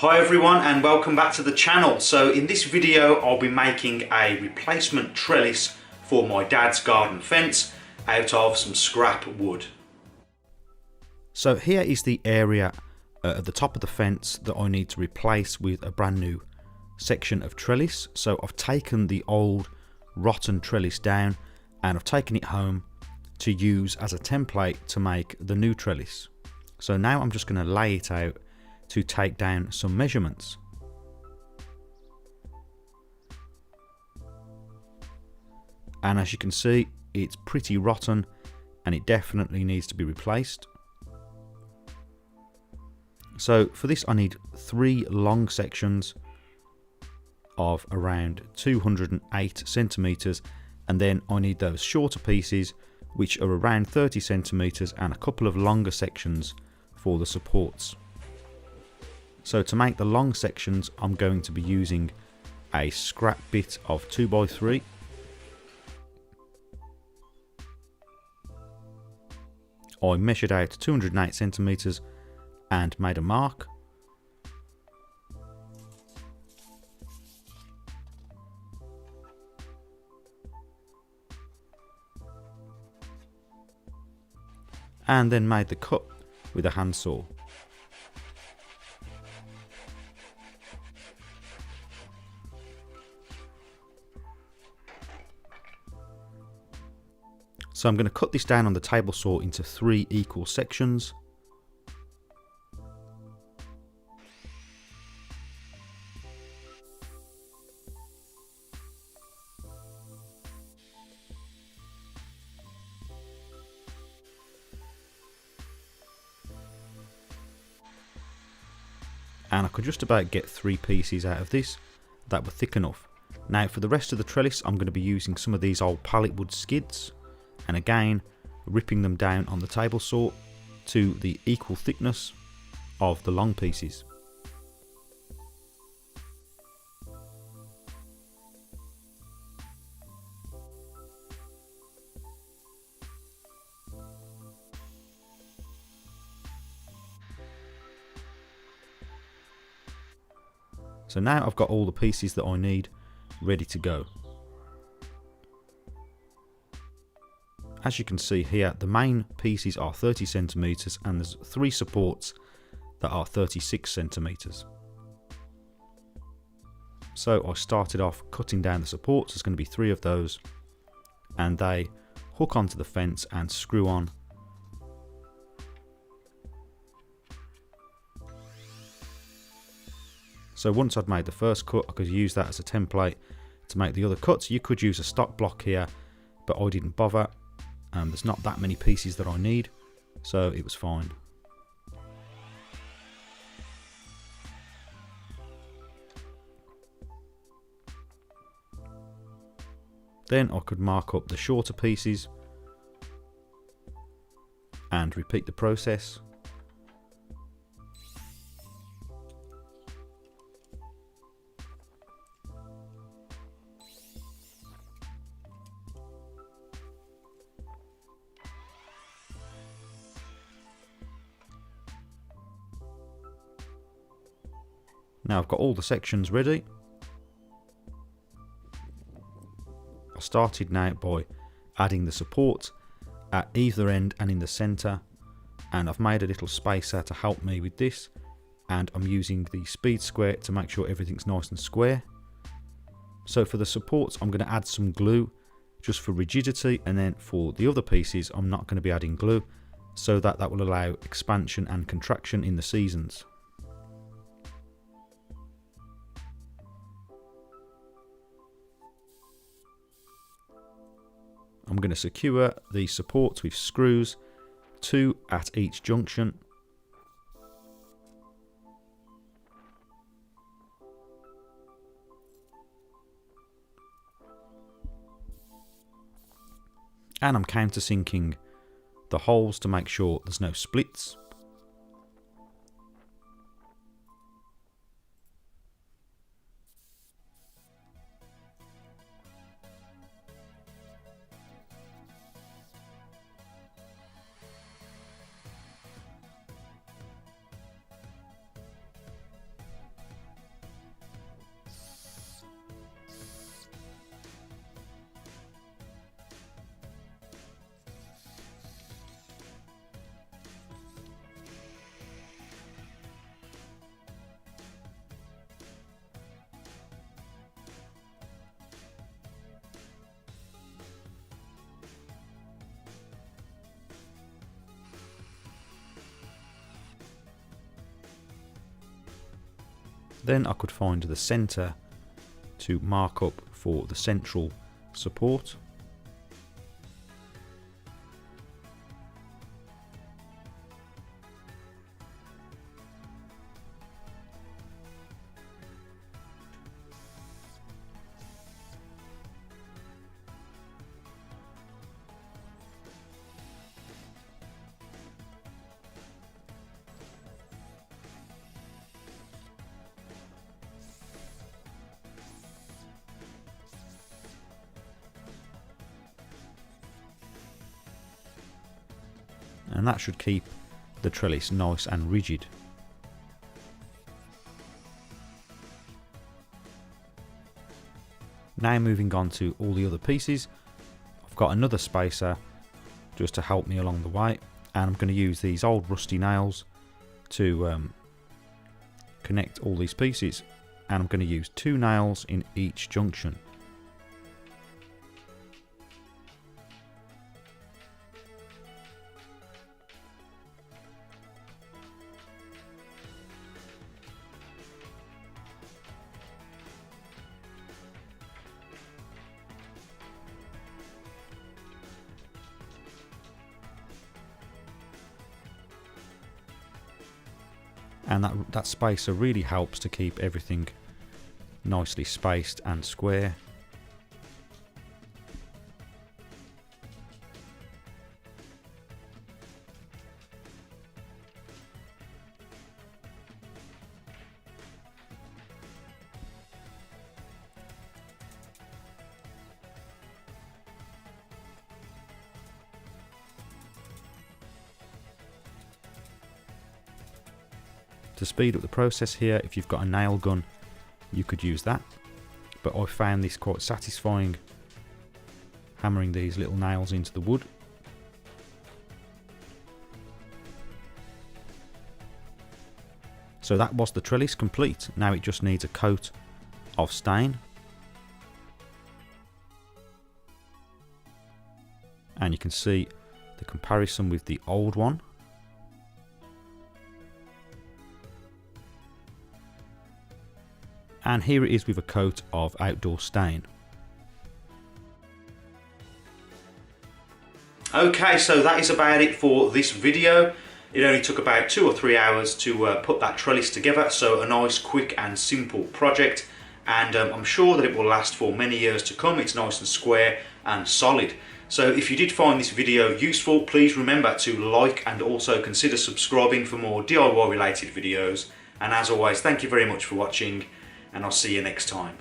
Hi everyone and welcome back to the channel. So in this video I'll be making a replacement trellis for my dad's garden fence out of some scrap wood. So here is the area at the top of the fence that I need to replace with a brand new section of trellis. So I've taken the old rotten trellis down and I've taken it home to use as a template to make the new trellis. So now I'm just going to lay it out to take down some measurements. And as you can see, it's pretty rotten and it definitely needs to be replaced. So for this I need 3 long sections of around 208 centimeters, and then I need those shorter pieces which are around 30 centimeters and a couple of longer sections for the supports. So to make the long sections I'm going to be using a scrap bit of 2x3. I measured out 208 centimeters and made a mark. And then made the cut with a handsaw. So I'm going to cut this down on the table saw into 3 equal sections. And I could just about get 3 pieces out of this that were thick enough. Now for the rest of the trellis I'm going to be using some of these old pallet wood skids, and again ripping them down on the table saw to the equal thickness of the long pieces. So now I've got all the pieces that I need ready to go. As you can see here, the main pieces are 30 centimeters and there's 3 supports that are 36 centimeters. So I started off cutting down the supports. There's going to be 3 of those, and they hook onto the fence and screw on. So once I'd made the first cut, I could use that as a template to make the other cuts. You could use a stock block here, but I didn't bother. There's not that many pieces that I need, so it was fine. Then I could mark up the shorter pieces and repeat the process. Now I've got all the sections ready. I started now by adding the support at either end and in the centre, and I've made a little spacer to help me with this, and I'm using the speed square to make sure everything's nice and square. So for the supports I'm going to add some glue just for rigidity, and then for the other pieces I'm not going to be adding glue, so that will allow expansion and contraction in the seasons. I'm going to secure the supports with screws, 2 at each junction. And I'm countersinking the holes to make sure there's no splits. Then I could find the centre to mark up for the central support. And that should keep the trellis nice and rigid. Now moving on to all the other pieces, I've got another spacer just to help me along the way, and I'm going to use these old rusty nails to connect all these pieces, and I'm going to use 2 nails in each junction. And that spacer really helps to keep everything nicely spaced and square. To speed up the process here, if you've got a nail gun, you could use that, but I found this quite satisfying, hammering these little nails into the wood. So that was the trellis complete. Now it just needs a coat of stain, and you can see the comparison with the old one. And here it is with a coat of outdoor stain. Okay, so that is about it for this video. It only took about 2 or 3 hours to put that trellis together, so a nice, quick and simple project, and I'm sure that it will last for many years to come. It's nice and square and solid. So if you did find this video useful, please remember to like and also consider subscribing for more DIY related videos. And as always, thank you very much for watching, and I'll see you next time.